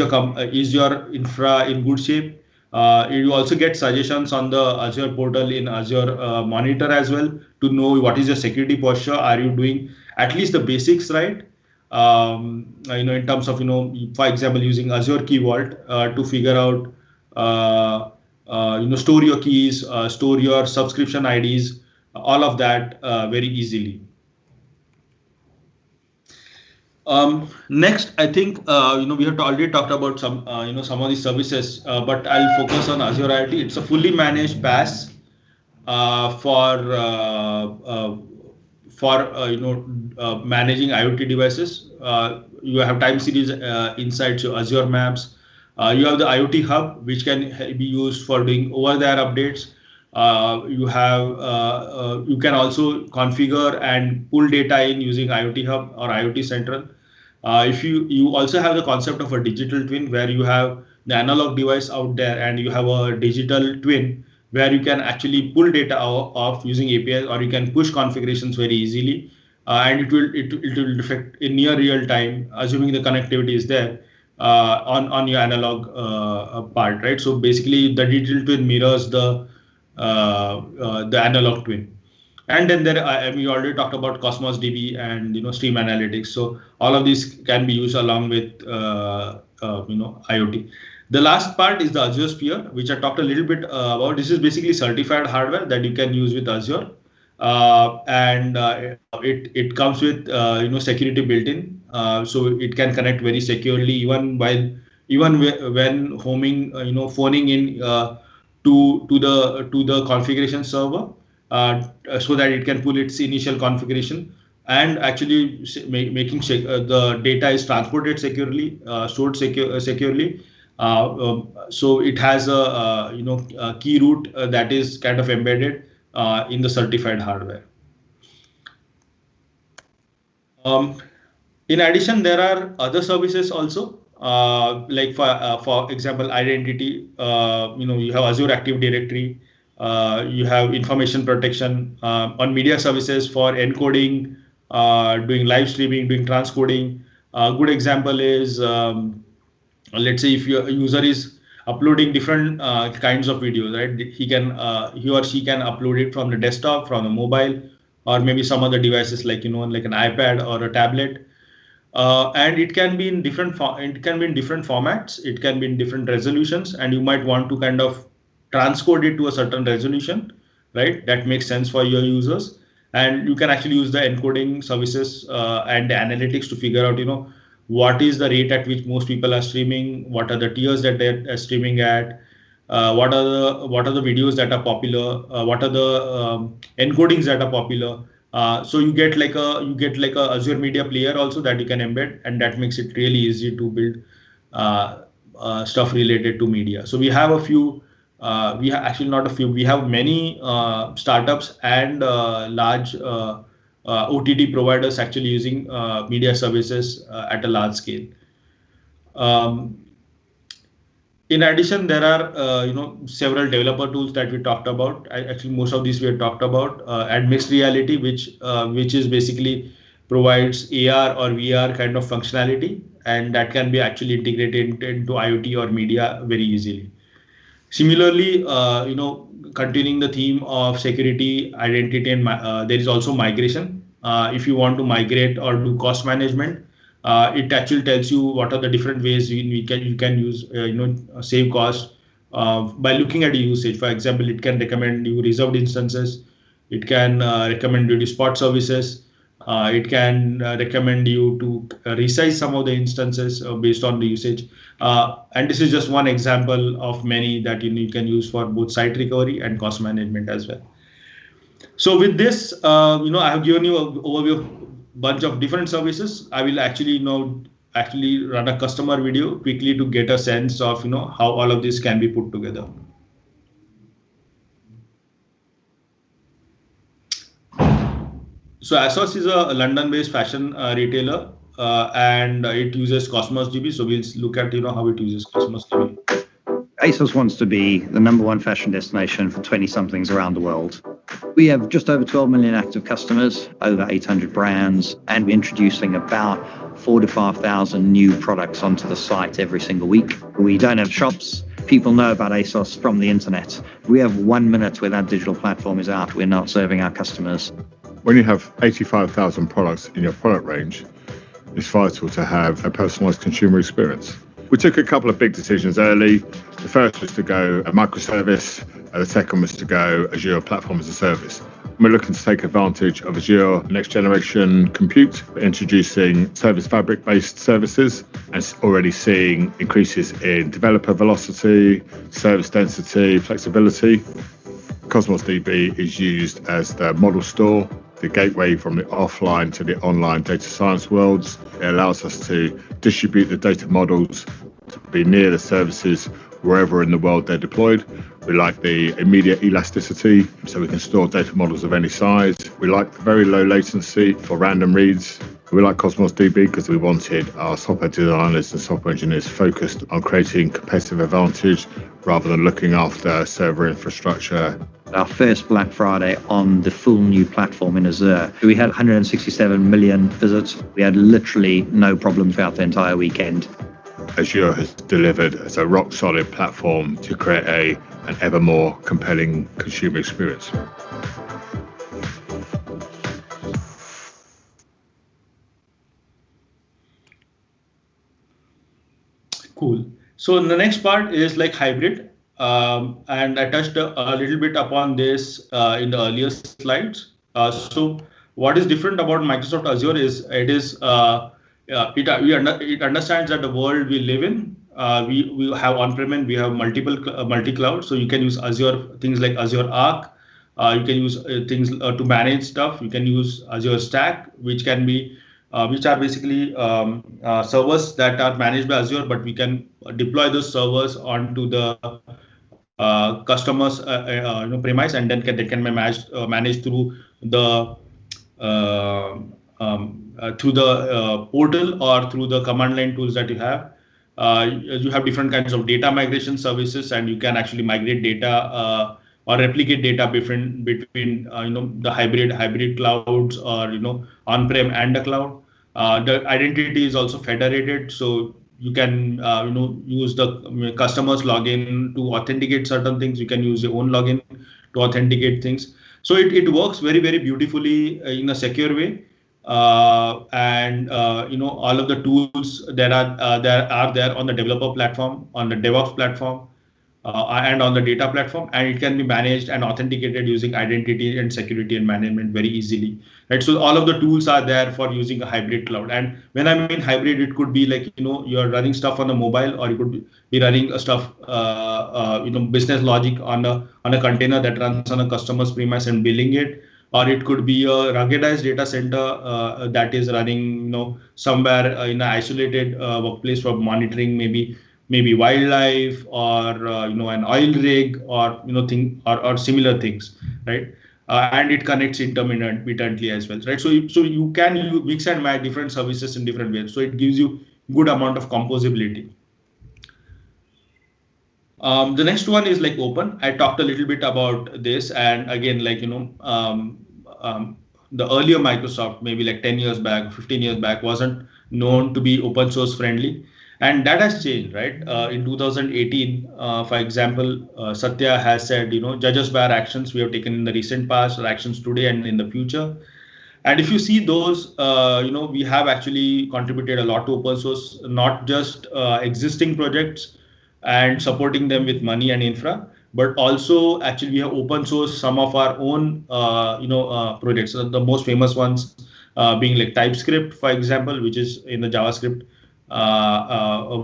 your infra in good shape? You also get suggestions on the Azure portal in Azure Monitor as well to know what is your security posture. Are you doing at least the basics right? In terms of, for example, using Azure Key Vault to figure out, store your keys, store your subscription IDs, all of that very easily. Next, I think we have already talked about some some of these services, but I'll focus on Azure IoT. It's a fully managed PaaS for managing IoT devices. You have time series insights, your Azure Maps. You have the IoT Hub, which can be used for doing over-the-air updates. You can also configure and pull data in using IoT Hub or IoT Central. If you also have the concept of a digital twin, where you have the analog device out there and you have a digital twin where you can actually pull data off using APIs, or you can push configurations very easily, and it will reflect in near real time, assuming the connectivity is there on your analog part, right? So basically, the digital twin mirrors the analog twin. And then we already talked about Cosmos DB and Stream Analytics. So all of these can be used along with IoT. The last part is the Azure Sphere, which I talked a little bit about. This is basically certified hardware that you can use with Azure, and it comes with security built in, so it can connect very securely even when phoning in to the configuration server. So that it can pull its initial configuration and actually making the data is transported securely, stored securely. So it has a key root that is kind of embedded in the certified hardware. In addition, there are other services also, like for example, identity. You have Azure Active Directory. You have information protection on media services for encoding, doing live streaming, doing transcoding. A good example is, let's say if your user is uploading different kinds of videos, right? He or she can upload it from the desktop, from the mobile, or maybe some other devices like like an iPad or a tablet. And it can be in different formats. It can be in different resolutions, and you might want to kind of transcode it to a certain resolution, right? That makes sense for your users. And you can actually use the encoding services and the analytics to figure out, what is the rate at which most people are streaming, what are the tiers that they're streaming at, what are the videos that are popular, what are the encodings that are popular. So you get like a Azure Media Player also that you can embed, and that makes it really easy to build stuff related to media. So we have a few. We have actually not a few. We have many startups and large OTT providers actually using media services at a large scale. In addition, there are several developer tools that we talked about. Actually, most of these we have talked about. And mixed reality, which is basically provides AR or VR kind of functionality, and that can be actually integrated into IoT or media very easily. Similarly, continuing the theme of security, identity, and there is also migration. If you want to migrate or do cost management, it actually tells you what are the different ways you can use, save cost by looking at the usage. For example, it can recommend you reserved instances. It can recommend you spot services. It can recommend you to resize some of the instances based on the usage. And this is just one example of many that you can use for both site recovery and cost management as well. So with this, I have given you an overview of a bunch of different services. I will actually run a customer video quickly to get a sense of how all of this can be put together. So ASOS is a London-based fashion retailer, and it uses Cosmos DB. So we'll look at how it uses Cosmos DB. ASOS wants to be the #1 fashion destination for 20-somethings around the world. We have just over 12 million active customers, over 800 brands, and we're introducing about 4,000 to 5,000 new products onto the site every single week. We don't have shops. People know about ASOS from the internet. We have 1 minute where that digital platform is out. We're not serving our customers. When you have 85,000 products in your product range, it's vital to have a personalized consumer experience. We took a couple of big decisions early. The first was to go a microservice, and the second was to go Azure Platform as a Service. We're looking to take advantage of Azure next generation compute, introducing Service Fabric based services, and already seeing increases in developer velocity, service density, flexibility. Cosmos DB is used as the model store, the gateway from the offline to the online data science worlds. It allows us to distribute the data models to be near the services wherever in the world they're deployed. We like the immediate elasticity, so we can store data models of any size. We like the very low latency for random reads. We like Cosmos DB because we wanted our software designers and software engineers focused on creating competitive advantage rather than looking after server infrastructure. Our first Black Friday on the full new platform in Azure, we had 167 million visits. We had literally no problems throughout the entire weekend. Azure has delivered as a rock solid platform to create an ever more compelling consumer experience. Cool. So the next part is like hybrid. And I touched a little bit upon this in the earlier slides. So what is different about Microsoft Azure is it understands that the world we live in, we have on-prem and we have multi-cloud. So you can use Azure, things like Azure Arc. You can use things to manage stuff. You can use Azure Stack, which can be which are basically servers that are managed by Azure, but we can deploy those servers onto the customers' premise, and then they can be managed through the portal or through the command line tools that you have. You have different kinds of data migration services, and you can actually migrate data or replicate data between the hybrid clouds or on-prem and the cloud. The identity is also federated, so you can use the customer's login to authenticate certain things. You can use your own login to authenticate things. So it works very, very beautifully in a secure way. And all of the tools that are there on the developer platform, on the DevOps platform, and on the data platform, and it can be managed and authenticated using identity and security and management very easily, right? So all of the tools are there for using a hybrid cloud. And when I mean hybrid, it could be like you're running stuff on a mobile, or you could be running stuff business logic on a container that runs on a customer's premise and billing it. Or it could be a ruggedized data center that is running somewhere in an isolated workplace for monitoring maybe wildlife or an oil rig or or similar things, right? And it connects intermittently as well, right? So you can mix and match different services in different ways. So it gives you good amount of composability. The next one is like open. I talked a little bit about this, and again, like the earlier Microsoft, maybe like 10 years back, 15 years back, wasn't known to be open source friendly. And that has changed, right? In 2018, for example, Satya has said, judge us by our actions we have taken in the recent past, or actions today and in the future. And if you see those, we have actually contributed a lot to open source, not just existing projects and supporting them with money and infra, but also actually we have open sourced some of our own, projects. So the most famous ones being like TypeScript, for example, which is in the JavaScript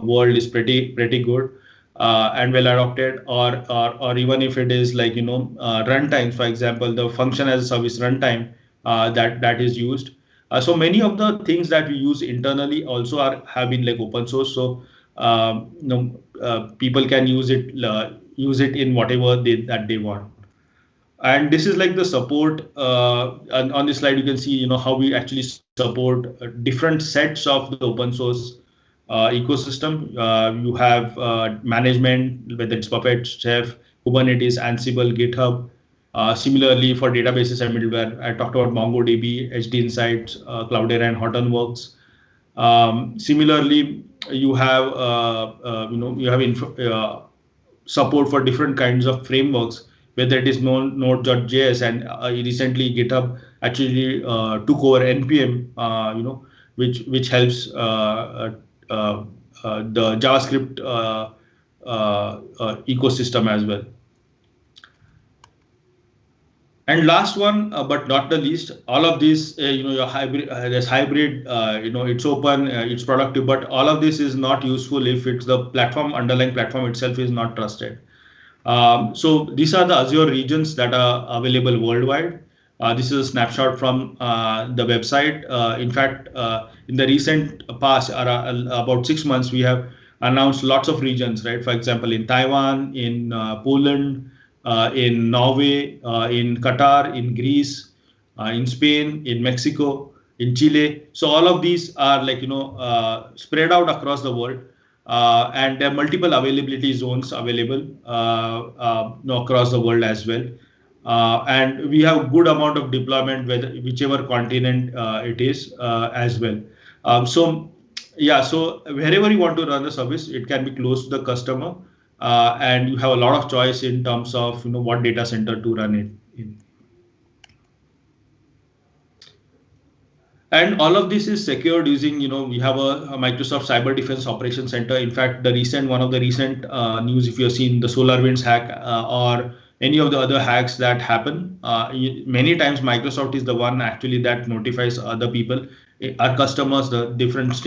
world is pretty good and well adopted, or even if it is like runtime, for example, the function as a service runtime that is used. So many of the things that we use internally also have been like open source. So people can use it in whatever that they want. And this is like the support. On this slide, you can see how we actually support different sets of the open source ecosystem. You have management, whether it's Puppet, Chef, Kubernetes, Ansible, GitHub, Similarly, for databases and middleware, I talked about MongoDB, HD Insights, Cloudera, and Hortonworks. Similarly, you have support for different kinds of frameworks, whether it is Node.js, and recently GitHub actually took over NPM, which helps the JavaScript ecosystem as well. And last one, but not the least, all of this, your hybrid, there's hybrid, it's open, it's productive, but all of this is not useful if it's the underlying platform itself is not trusted. So these are the Azure regions that are available worldwide. This is a snapshot from the website. In fact, in the recent past, about 6 months, we have announced lots of regions, right? For example, in Taiwan, in Poland, in Norway, in Qatar, in Greece, in Spain, in Mexico, in Chile. So all of these are spread out across the world, and there are multiple availability zones available across the world as well. And we have good amount of deployment, whichever continent it is as well. So wherever you want to run the service, it can be close to the customer. And you have a lot of choice in terms of what data center to run it in. And all of this is secured using, we have a Microsoft Cyber Defense Operations Center. In fact, one of the recent news, if you've seen the SolarWinds hack or any of the other hacks that happen, many times Microsoft is the one actually that notifies other people, our customers, the different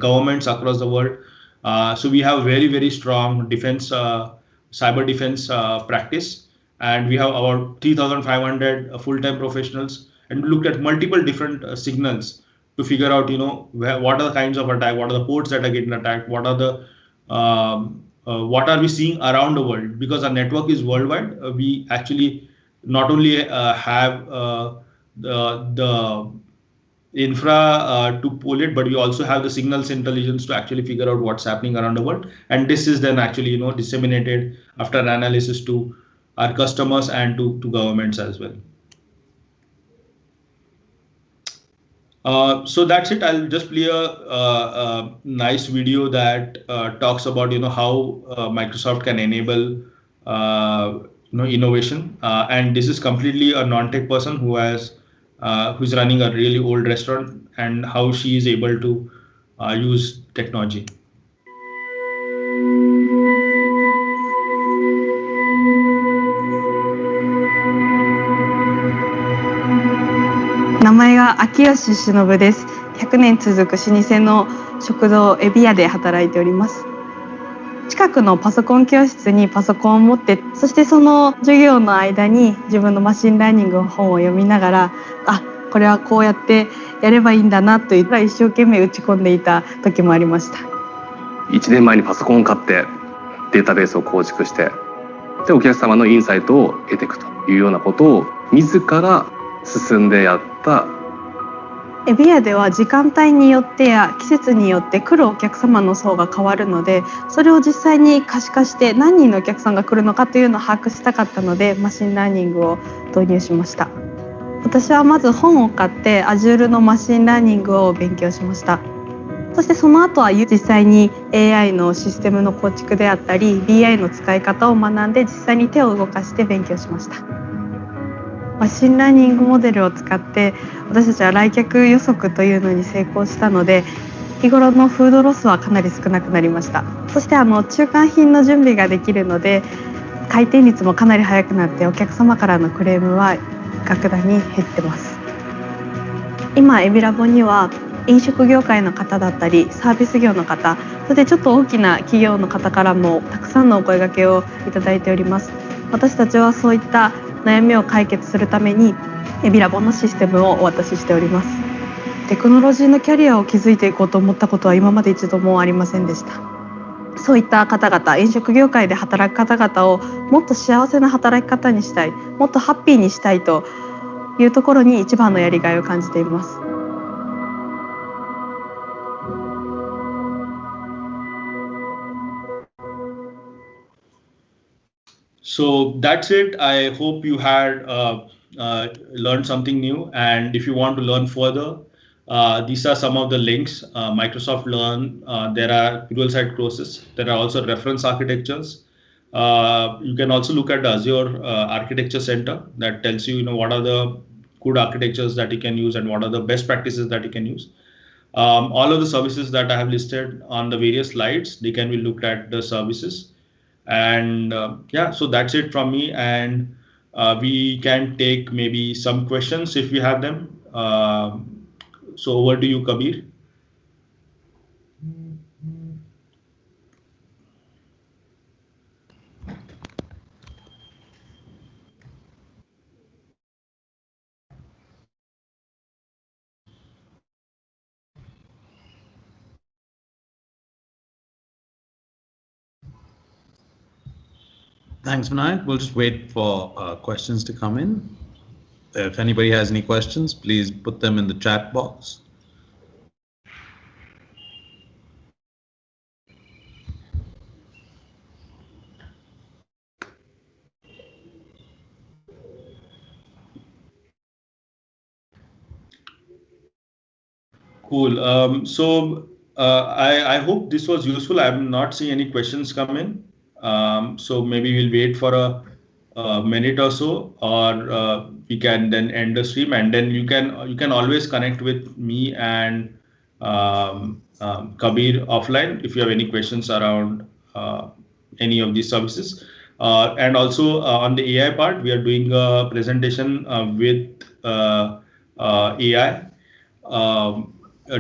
governments across the world. So we have very, very strong defense, cyber defense practice, and we have about 3,500 full-time professionals, and we looked at multiple different signals to figure out, what are the kinds of attack, what are the ports that are getting attacked, what are we seeing around the world, because our network is worldwide. We actually not only have the infra to pull it, but we also have the signals intelligence to actually figure out what's happening around the world. And this is then actually disseminated after analysis to our customers and to governments as well. So that's it. I'll just play a nice video that talks about how Microsoft can enable innovation, and this is completely a non-tech person who's running a really old restaurant, and how she is able to use technology.名前は秋吉忍です。100年続く老舗の食堂エビ屋で働いております。近くのパソコン教室にパソコンを持って、そしてその授業の間に自分のマシンラーニングの本を読みながら、これはこうやってやればいいんだなという一生懸命打ち込んでいた時もありました。1年前にパソコンを買ってデータベースを構築して、でお客様のインサイトを得ていくというようなことを自ら進んでやったエビ屋では時間帯によってや季節によって来るお客様の層が変わるので、それを実際に可視化して何人のお客さんが来るのかというのを把握したかったので、マシンラーニングを導入しました。私はまず本を買って Azure のマシンラーニングを勉強しました。そしてその後は実際に AI のシステムの構築であったり BI の使い方を学んで実際に手を動かして勉強しました。マシンラーニングモデルを使って私たちは来客予測というのに成功したので、日頃のフードロスはかなり少なくなりました。そして中間品の準備ができるので回転率もかなり速くなって、お客様からのクレームは格段に減ってます。今エビラボには飲食業界の方だったりサービス業の方、そしてちょっと大きな企業の方からもたくさんのお声掛けをいただいております。私たちはそういった悩みを解決するためにエビラボのシステムをお渡ししております。テクノロジーのキャリアを築いていこうと思ったことは今まで一度もありませんでした。そういった方々、飲食業界で働く方々をもっと幸せな働き方にしたい、もっとハッピーにしたいというところに一番のやりがいを感じています。So that's it. I hope you had learned something new. And if you want to learn further, these are some of the links. Microsoft Learn, there are dual-side courses. There are also reference architectures. You can also look at the Azure Architecture Center that tells you, what are the good architectures that you can use and what are the best practices that you can use. All of the services that I have listed on the various slides, they can be looked at the services. And yeah, so that's it from me. And we can take maybe some questions if we have them. So over to you, Kabir. Thanks, Vinayak. We'll just wait for questions to come in. If anybody has any questions, please put them in the chat box. Cool. So I hope this was useful. I have not seen any questions come in. So maybe we'll wait for a minute or so, or we can then end the stream, and then you can always connect with me and Kabir offline if you have any questions around any of these services. And also on the AI part, we are doing a presentation with AI.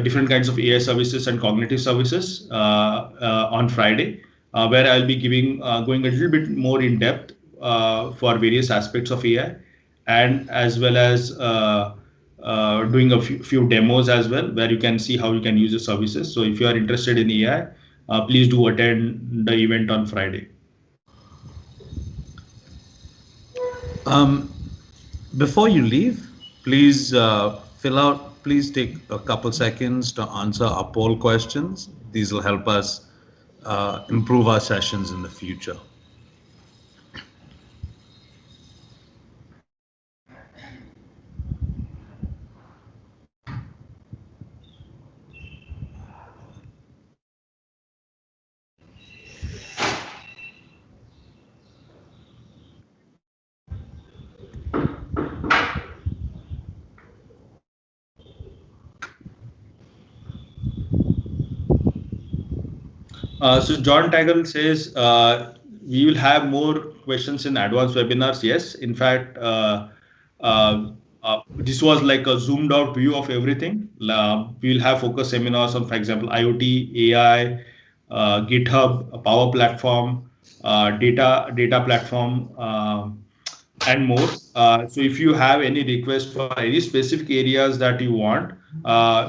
Different kinds of AI services and cognitive services on Friday, where I'll be going a little bit more in depth for various aspects of AI, and as well as doing a few demos as well, where you can see how you can use the services. So if you are interested in AI, please do attend the event on Friday. Before you leave, please please take a couple seconds to answer our poll questions. These will help us improve our sessions in the future. So John Tagle says we will have more questions in advanced webinars. Yes, in fact, this was like a zoomed out view of everything. We will have focus seminars on, for example, IoT, AI, GitHub, a Power Platform, data platform, and more. So if you have any requests for any specific areas that you want,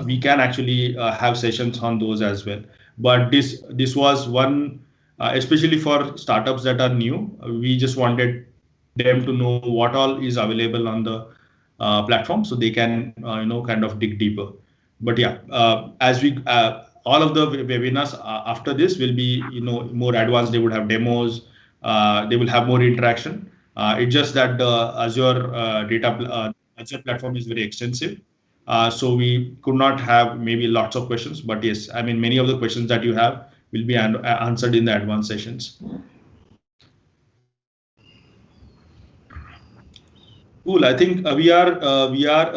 we can actually have sessions on those as well. But this was one, especially for startups that are new. We just wanted them to know what all is available on the platform, so they can kind of dig deeper. But yeah, as we all of the webinars after this will be more advanced. They would have demos. They will have more interaction. It's just that the Azure Azure platform is very extensive. So we could not have maybe lots of questions, but yes, I mean, many of the questions that you have will be answered in the advanced sessions. Cool. I think we are a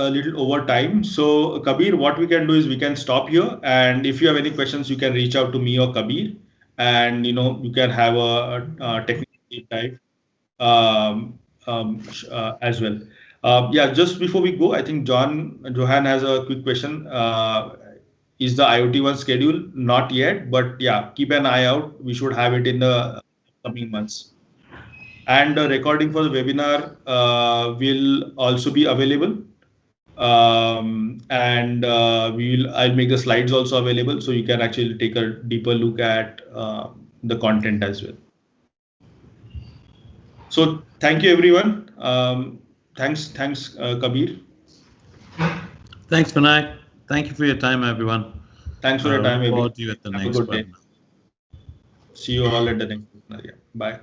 little over time. So Kabir, what we can do is we can stop here, and if you have any questions, you can reach out to me or Kabir, and you can have a technical deep dive as well. Yeah, just before we go, I think Johan has a quick question. Is the IoT one scheduled? Not yet, but yeah, keep an eye out. We should have it in the coming months. And the recording for the webinar will also be available. And I'll make the slides also available, so you can actually take a deeper look at the content as well. So thank you, everyone. Thanks, Kabir. Thanks, Vinayak. Thank you for your time, everyone. Thanks for your time, everyone. Forward to you at the next webinar. See you all at the next webinar. Yeah. Bye.